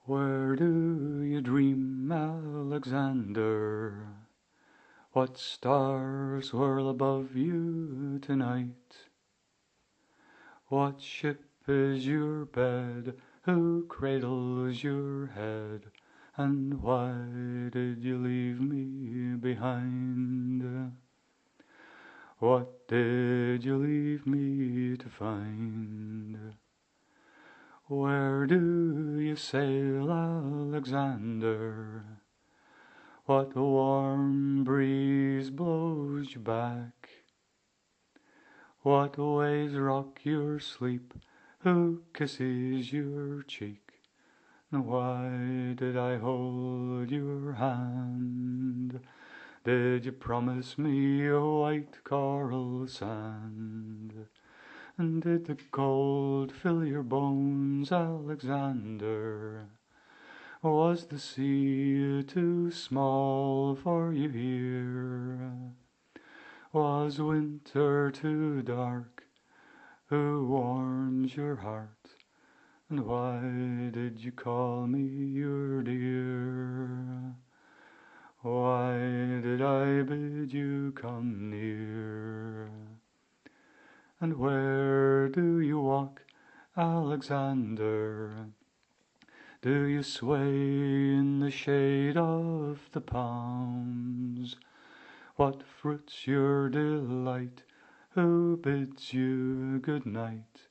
Where do you dream, Alexander? What stars whirl above you tonight? What ship is your bed? Who cradles your head? And why did you leave me behind? What did you leave me to find? Where do you sail, Alexander? What warm breeze blows you back? What waves rock your sleep? Who kisses your cheek? And why did I hold your hand? Did you promise me a white coral sand? And did the cold fill your bones, Alexander? Was the sea too small for you here? Was winter too dark? Who warms your heart? And why did you call me your dear? Why did I bid you come near? And where do you walk, Alexander? Do you sway in the shade of the palms? What fruit's your delight? Who bids you good night?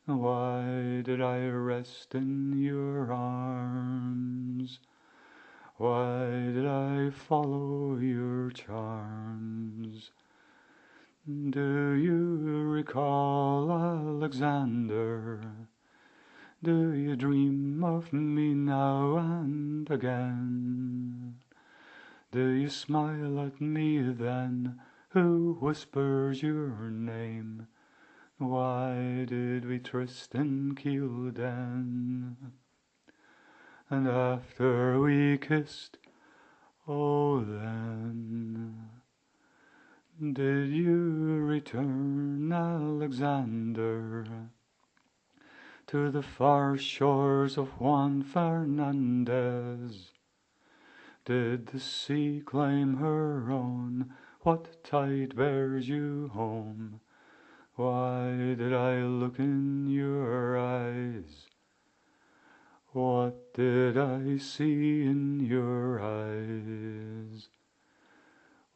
Why did I rest in your arms? Why did I follow your charms? Do you recall, Alexander? Do you dream of me now and again? Do you smile at me then? Who whispers your name? Why did we tryst in Kielden? And after we kissed, oh then, did you return, Alexander, to the far shores of Juan Fernandez? Did the sea claim her own? What tide bears you home? Why did I look in your eyes? What did I see in your eyes?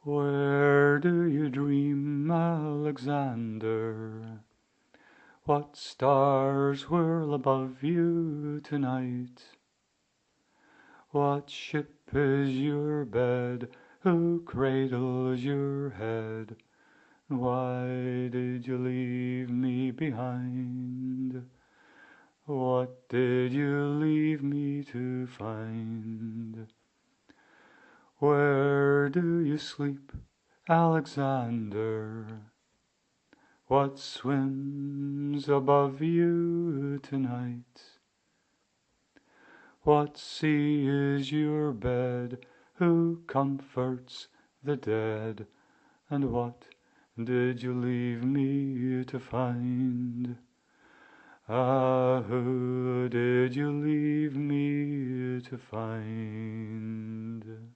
Where do you dream, Alexander? What stars whirl above you tonight? What ship is your bed? Who cradles your head? Why did you leave me behind? What did you leave me to find? Where do you sleep, Alexander? What swims above you tonight? What sea is your bed? Who comforts the dead? And what did you leave me to find? Ah, who did you leave me to find?